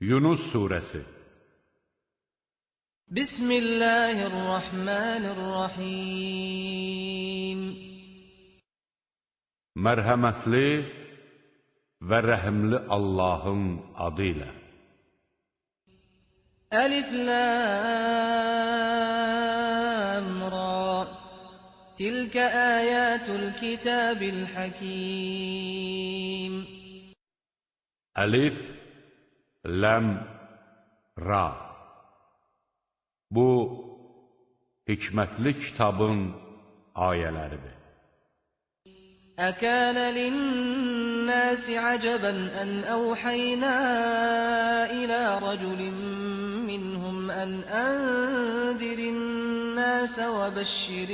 Yunus Suresi Bismillahirrahmanirrahim. Mərhəmətli və rəhimli Allahın adı ilə. Alif Lam Ra. Tilka ayatul kitabil hakim. Əlif, Ləm, Ra. Bu, hikmətli kitabın ayələridir. أكان للناس عجبا أن أوحينا إلى رجل منهم أن أنذر الناس وبشر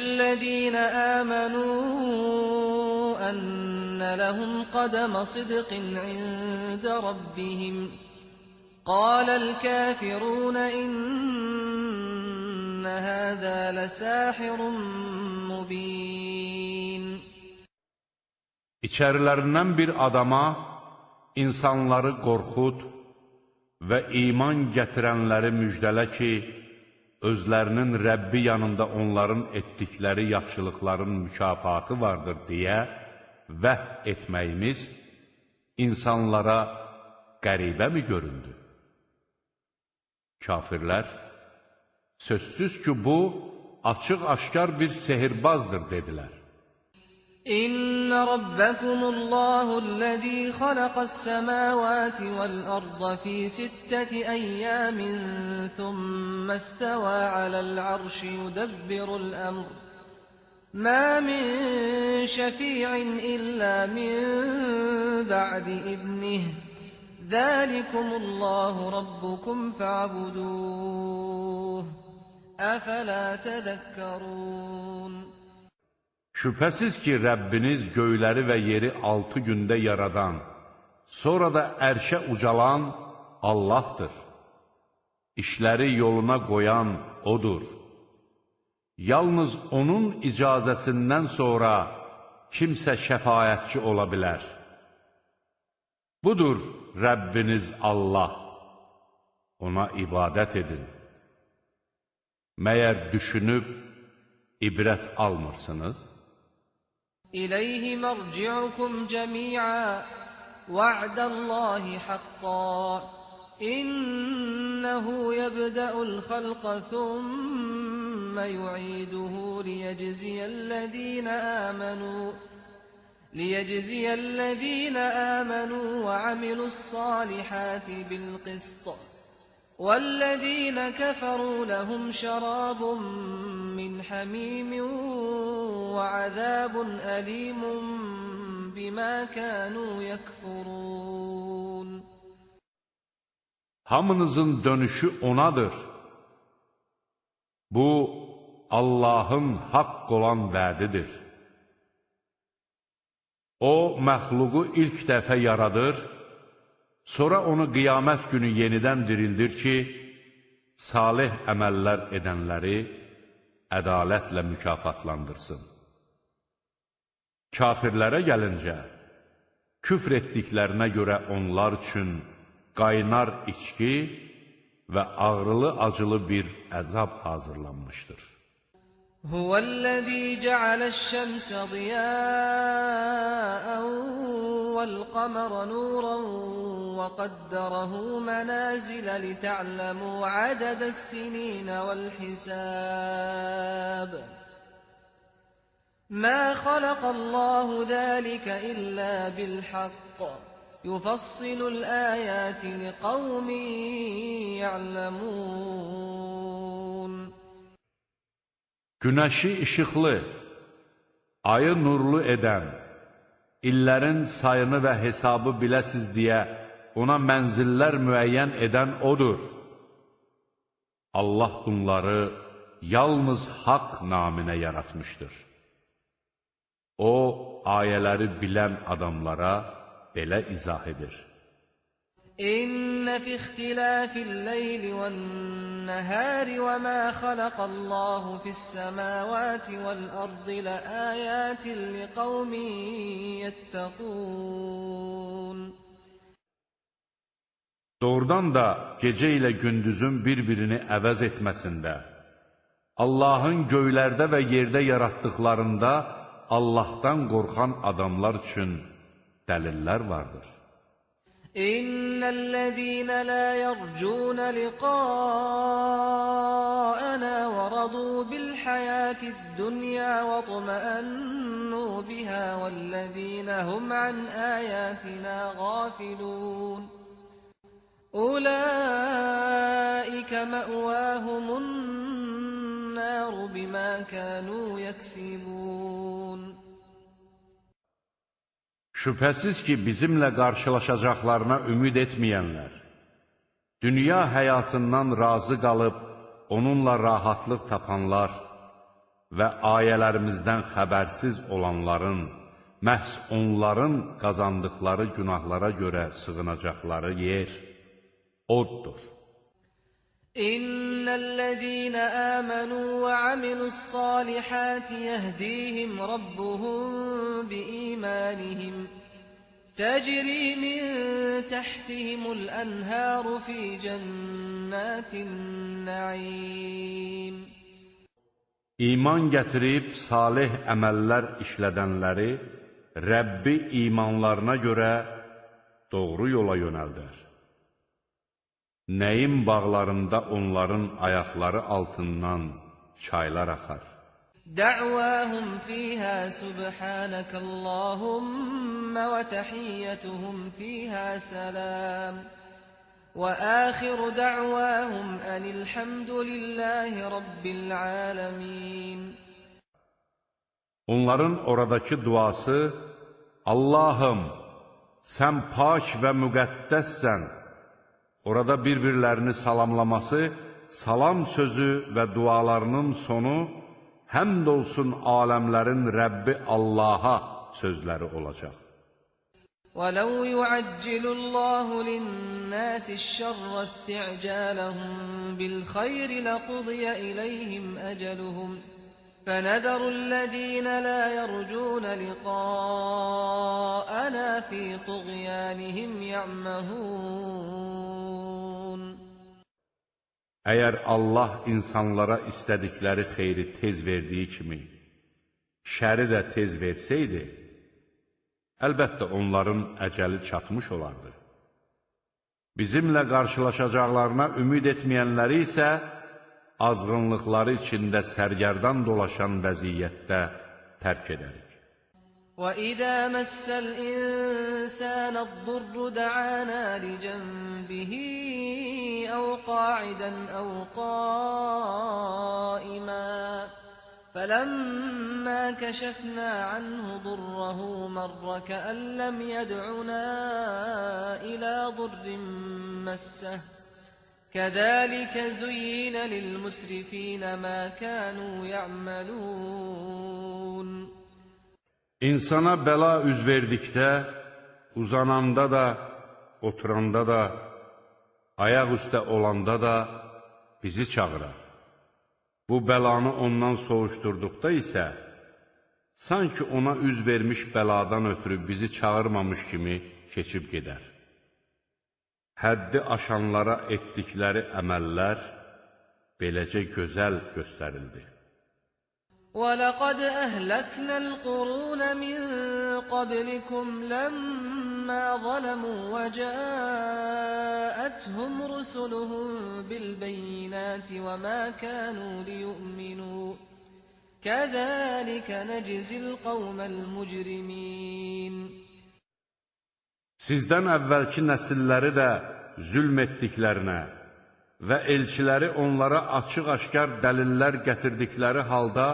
الذين آمنوا أن لهم قدم صدق عند ربهم قال الكافرون إن هذا لساحر مبين. İçərilərindən bir adama insanları qorxud və iman gətirənləri müjdələ ki, özlərinin Rəbbi yanında onların etdikləri yaxşılıqların mükafatı vardır deyə vəh etməyimiz insanlara qəribəmi göründü? Kafirlər, sözsüz ki, bu, açıq-aşkar bir sehirbazdır, dedilər. İnna rabbakumullahu-llezî xalaqas-semâvâti vel-arda fî sitteti eyyâmin thumma istawâ alel-arşi yudabbirul-emr. Mâ min şefî'in illâ min ba'di idnihi. Zâlikumullahu rabbukum fa'budûh. Əfəlâ tezekkerûn. Şübhəsiz ki, Rəbbiniz göyləri və yeri 6 gündə yaradan, sonra da ərşə ucalan Allahdır. İşləri yoluna qoyan O'dur. Yalnız O'nun icazəsindən sonra kimsə şəfaətçi ola bilər. Budur Rəbbiniz Allah. Ona ibadət edin. Məyər düşünüb ibrət almırsınız? İleyhi merci'ukum cemi'a va'dallahi haqqan innehu yebda'ul halqa thumma yu'iduhu liyecziyellezine amenu ve amilussâlihâti bilqist. وَالَّذِينَ كَفَرُوا لَهُمْ شَرَابٌ مِّنْ حَمِيمٍ وَعَذَابٌ أَلِيمٌ بِمَا كَانُوا يَكْفُرُونَ. Hamınızın dönüşü O'nadır. Bu, Allah'ın haqq olan vədidir. O, məxluqu ilk dəfə yaradır, sonra onu qiyamət günü yenidən dirildir ki, salih əməllər edənləri ədalətlə mükafatlandırsın. Kafirlərə gəlincə, küfr etdiklərinə görə onlar üçün qaynar içki və ağrılı-acılı bir əzab hazırlanmışdır. Huvellezî ceale'ş-şemse ziyâ'en vel-qamara nûran وقدره منازل لتعلموا عدد السنين والحساب ما خلق الله ذلك إلا بالحق يفصل الآيات لقوم يعلمون. Günəşi işıqlı, ayı nurlu edən, illərin sayını və hesabı biləsiz deyə ona mənzillər müəyyən edən O'dur. Allah bunları yalnız haqq naminə yaratmışdır. O, ayələri bilən adamlara belə izah edir. إن في اختلاف الليل والنهار وما خلق الله في السماوات والأرض لآيات لقوم يتقون. Doğrudan da gecə ilə gündüzün bir-birini əvəz etməsində, Allahın göylərdə və yerdə yaratdıqlarında Allahdan qorxan adamlar üçün dəlillər vardır. İnnellezîne lâ yercûne liqâ'anâ ve radû bil hayâti'd-dunyâ ve tuma'annû bihâ vellezîne hum an âyâtinâ gâfilûn. أولئك مأواهم النار بما كانوا يكسبون. Şübhəsiz ki, bizimlə qarşılaşacaqlarına ümid etməyənlər, dünya həyatından razı qalıb, onunla rahatlıq tapanlar və ayələrimizdən xəbərsiz olanların, məhz onların qazandıqları günahlara görə sığınacaqları yer oddur. İnnellezîne âmenû ve amilussâlihâti yehdîhim rabbuhum biîmânihim tecrî min tahtihimul enhâru fî cennâtin naîm. İman gətirib salih əməllər işlədənləri Rəbbi imanlarına görə doğru yola yönəldər. Nəyin bağlarında onların ayaqları altından çaylar axar. Da'vahum fiha subhanakallahumma ve tahiyyetuhum fiha salam. Ve ahiru da'vahum enilhamdülillahi rabbil alamin. Onların oradakı duası, Allahım, sən pak və müqəddəssən. Orada bir-birlərini salamlaması, salam sözü və dualarının sonu, həmd olsun aləmlərin Rəbbi Allaha sözləri olacaq. وَلَوْ يُعَجِّلُ اللَّهُ لِلنَّاسِ الشَّرَّ اسْتِعْجَالَهُم بِالْخَيْرِ لَقُضِيَ إِلَيْهِمْ أَجَلُهُمْ فَنَذَرُ الَّذِينَ لَا يَرْجُونَ لِقَاءَنَا فِي طُغْيَانِهِمْ يَعْمَهُونَ. Əgər Allah insanlara istədikləri xeyri tez verdiyi kimi, şəri də tez versəydi, əlbəttə onların əcəli çatmış olardı. Bizimlə qarşılaşacaqlarına ümid etməyənləri isə, azğınlıqları içində sərgərdan dolaşan vəziyyətdə tərk edərik. وَإِذَا مَسَّ الْإِنسَانَ الضُّرُّ دَعَانَا لِجَنبِهِ أَوْ قَاعِدًا أَوْ قَائِمًا فَلَمَّا كَشَفْنَا عَنْهُ ضُرَّهُ مَرَّ كَأَن لَّمْ يَدْعُنَا إِلَى ضُرٍّ مَّسَّهُ كَذَلِكَ زُيِّنَ لِلْمُسْرِفِينَ مَا كَانُوا يَعْمَلُونَ. İnsana bəla üz verdikdə, uzananda da, oturanda da, ayaq üstə olanda da bizi çağırar. Bu bəlanı ondan soğuşturduqda isə, sanki ona üz vermiş bəladan ötürü bizi çağırmamış kimi keçib gedər. Həddi aşanlara etdikləri əməllər beləcə gözəl göstərildi. وَلَقَدْ أَهْلَكْنَا الْقُرُونَ مِنْ قَبْلِكُمْ لَمَّا ظَلَمُوا وَجَاءَتْهُمْ رُسُلُهُم بِالْبَيِّنَاتِ وَمَا كَانُوا لِيُؤْمِنُوا كَذَلِكَ نَجْزِي الْقَوْمَ الْمُجْرِمِينَ. Sizdən əvvəlki nəsilləri də zülm etdiklərinə və elçiləri onlara açıq-aşkar dəlillər gətirdikləri halda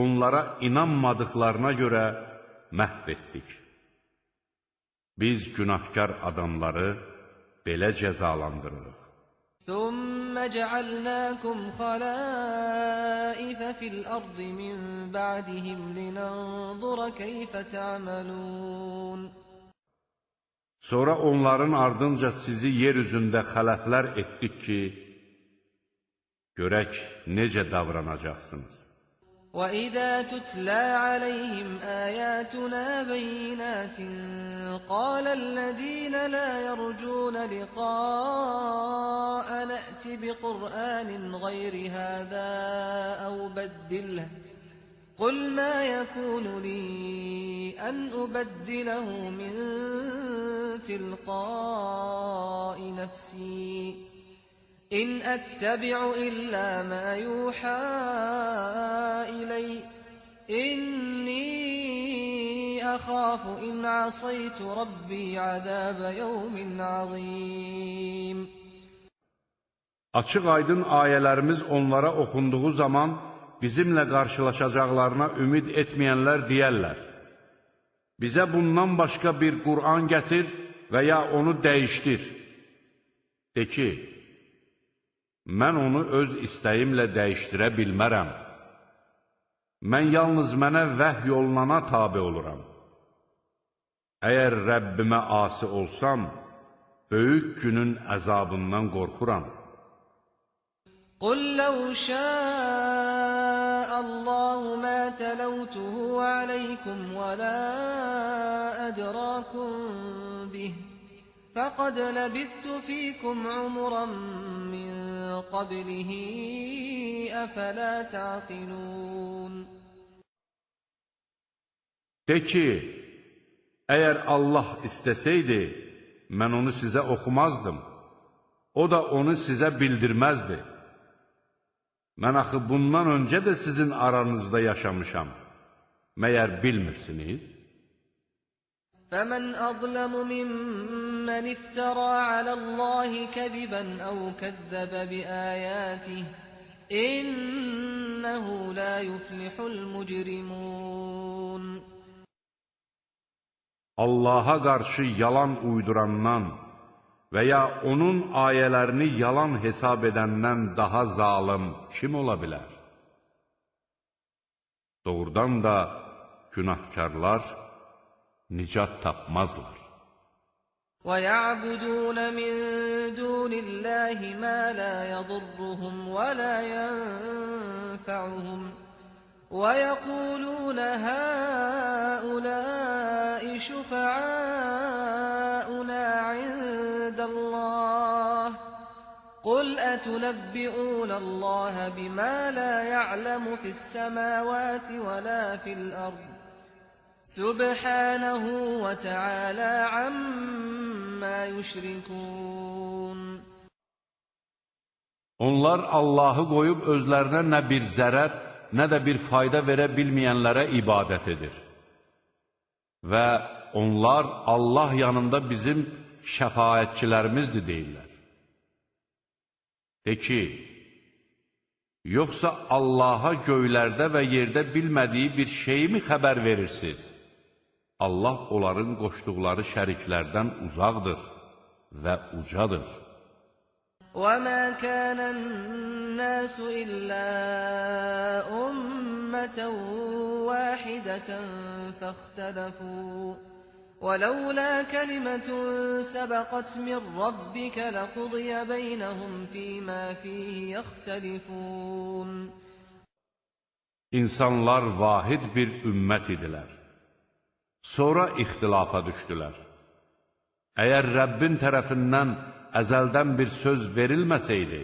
onlara inanmadıqlarına görə məhv etdik. Biz günahkar adamları belə cəzalandırırıq. ثُمَّ جَعَلْنَاكُمْ خَلَائِفَ فِي الْأَرْضِ مِنْ بَعْدِهِمْ لِنَنْظُرَ كَيْفَ تَعْمَلُونَ. Sonra onların ardınca sizi yer üzündə xələflər etdik ki, görək necə davranacaqsınız. وَإِذَا تُتْلَى عَلَيْهِمْ آيَاتُنَا بَيِّنَاتٍ قَالَ الَّذِينَ لَا يَرْجُونَ لِقَاءَنَا ائْتِ بِقُرْآنٍ غَيْرِ هَذَا أَوْ بَدِّلْهُ قُلْ مَا يَكُونُ لِي أَنْ أُبَدِّلَهُ مِنْ تِلْقَاءِ نَفْسِي إِنْ أَتَّبِعُ إِلَّا مَا يُوحَى إِلَيَّ إِنِّي أَخَافُ إِنْ عَصَيْتُ رَبِّي عَذَابَ يَوْمٍ عَظِيمٍ. Açıq aydın ayələrimiz onlara oxunduğu zaman bizimlə qarşılaşacaqlarına ümid etməyənlər deyərlər: bizə bundan başqa bir Qur'an gətir və ya onu dəyişdir. De ki, mən onu öz istəyimlə dəyişdirə bilmərəm. Mən yalnız mənə vəhy olunana tabe oluram. Əgər Rəbbimə asi olsam, böyük günün əzabından qorxuram. قُلْ لَوْ شَاءَ اللَّهُ مَا تَلَوْتُهُ عَلَيْكُمْ وَلَا أَدْرَاكُمْ بِهِ فَقَدْ لَبِثْتُ فِيكُمْ عُمُرًا مِّن قَبْلِهِ أَفَلَا تَعْقِلُونَ. De ki, əgər Allah istəsəydi, mən onu sizə oxumazdım, o da onu sizə bildirməzdi. Mən axı bundan öncə də sizin aranızda yaşamışam. Məyər bilmirsiniz? فَمَنْ أَظْلَمُ مِمَّنِ افْتَرَى عَلَى اللَّهِ كَذِبًا أَوْ كَذَّبَ بِآيَاتِهِ إِنَّهُ لَا يُفْلِحُ الْمُجْرِمُونَ. Allaha qarşı yalan uydurandan və ya onun ayələrini yalan hesab edəndən daha zalım kim ola bilər? Doğrudan da günahkarlar nicat tapmazlar. وَيَعْبُدُونَ مِن دُونِ اللَّهِ مَا لَا يَضُرُّهُمْ وَلَا يَنفَعُهُمْ وَيَقُولُونَ هَؤُلَاءِ شُفَعَاؤُنَا عِندَ اللَّهِ قُلْ أَتُنَبِّئُونَ اللَّهَ بِمَا لَا يَعْلَمُ فِي السَّمَاوَاتِ وَلَا فِي الْأَرْضِ سُبْحَانَهُ وَتَعَالَى عَمَّا يُشْرِكُونَ. Onlar Allahı qoyub özlərinə nə bir zərər, nə də bir fayda verə bilməyənlərə ibadət edir. Və onlar Allah yanında bizim şəfaətçilərimizdir deyirlər. De ki, yoxsa Allaha göylərdə və yerdə bilmədiyi bir şeyi mi xəbər verirsiniz? Allah onların qoşduqları şəriklərdən uzaqdır və ucadır. وَمَا كَانَ النَّاسُ إِلَّا أُمَّةً وَاحِدَةً فَاخْتَلَفُوا وَلَوْلَا كَلِمَةٌ سَبَقَتْ مِنْ رَبِّكَ لَقُضِيَ بَيْنَهُمْ فِيمَا فِيهِ يَخْتَلِفُونَ. İnsanlar vahid bir ümmət idilər. Sonra ixtilafa düşdülər. Əgər Rəbbin tərəfindən əzəldən bir söz verilməsəydi,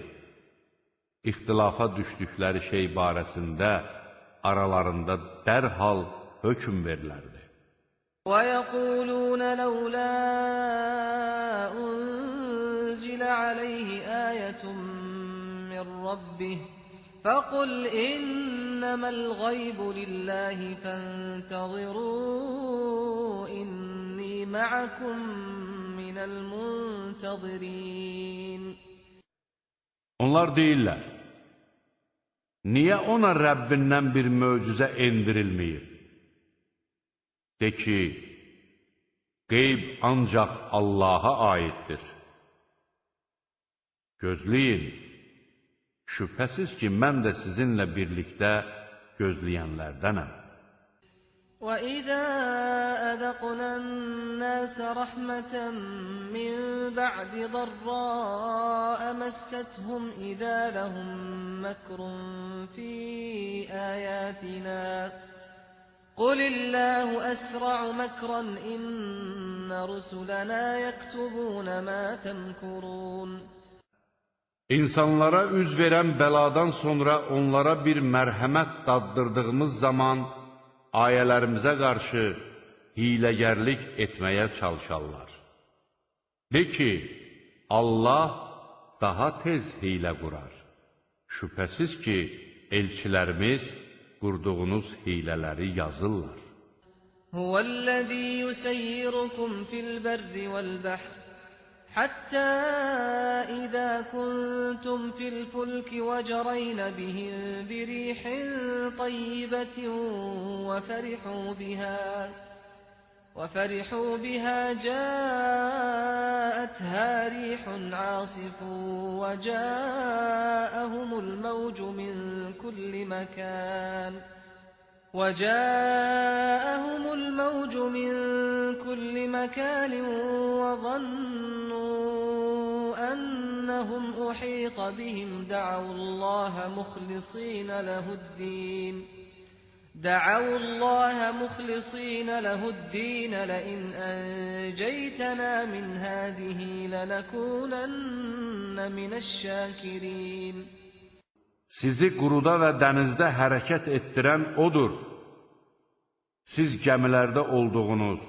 ixtilafa düşdükləri şey barəsində aralarında dərhal hökm verilərdi. وَيَقُولُونَ لَوْلَا أُنْزِلَ عَلَيْهِ آيَةٌ مِّن رَّبِّهِ فَقُلْ إِنَّمَا الْغَيْبُ لِلَّهِ فَانْتَظِرُوا إِنِّي مَعَكُمْ مِنَ الْمُنْتَظِرِينَ. Onlar deyirlər, niyə ona Rəbbindən bir möcüzə endirilməyib? De ki, qeyb ancaq Allaha aiddir. Gözləyin, şübhəsiz ki, mən də sizinlə birlikdə gözləyənlərdənəm. وَإِذَا أَذَقْنَا النَّاسَ رَحْمَةً مِّن بَعْدِ ضَرَّاءَ مَسَّتْهُمْ إِذَا لَهُم مَّكْرٌ فِي آيَاتِنَا قُلِ اللَّهُ أَسْرَعُ مَكْرًا إِنَّ رُسُلَنَا يَكْتُبُونَ مَا تَمْكُرُونَ. İnsanlara üz verən bəladan sonra onlara bir mərhəmət daddırdığımız zaman ayələrimizə qarşı hiləgərlik etməyə çalışarlar. De ki, Allah daha tez hilə qurar. Şübhəsiz ki, elçilərimiz qurduğunuz hilələri yazırlar. Huvəl-ləzî yuseyyirukum fil-berri vel-bahr حتى إذا كنتم في الفلك وجرين بهم بريح طيبة وفرحوا بها جاءتها ريح عاصف وجاءهم الموج من كل مكان وظنوا أنهم أحيط بهم دعوا الله مخلصين له الدين لئن أنجيتنا من هذه لنكونن من الشاكرين. Sizi quruda və dənizdə hərəkət etdirən odur. Siz gəmilərdə olduğunuz,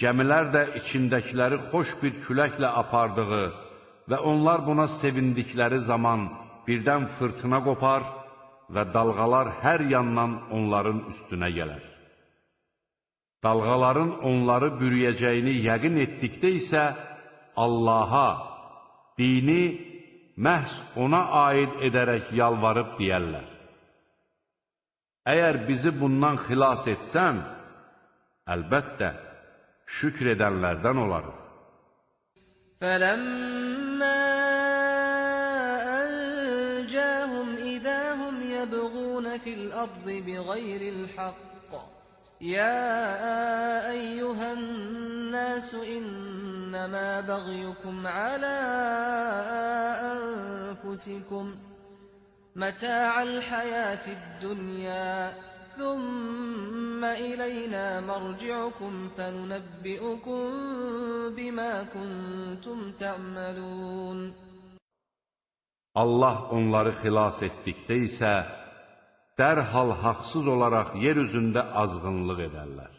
gəmilər də içindəkiləri xoş bir küləklə apardığı və onlar buna sevindikləri zaman birdən fırtına qopar və dalğalar hər yandan onların üstünə gələr. Dalğaların onları bürüyəcəyini yəqin etdikdə isə Allaha, dini məhz ona aid edərək yalvarıb deyərlər. Əgər bizi bundan xilas etsən, əlbəttə, şükr edənlərdən olarıq. فَلَمَّا أَنْجَاهُمْ إِذَا هُمْ يَبْغُونَ فِي الْأَرْضِ بِغَيْرِ الْحَقِّ يَا أَيُّهَا النَّاسُ إِنَّمَا بَغْيُكُمْ عَلَى أَنفُسِكُمْ مَتَاعَ الْحَيَاةِ الدُّنْيَا ثُمَّ إِلَيْنَا مَرْجِعُكُمْ فَنُنَبِّئُكُم بِمَا كُنتُمْ تَعْمَلُونَ. Allah onları xilas etdikdə isə dərhal haqsız olaraq yer üzündə azğınlıq edərlər.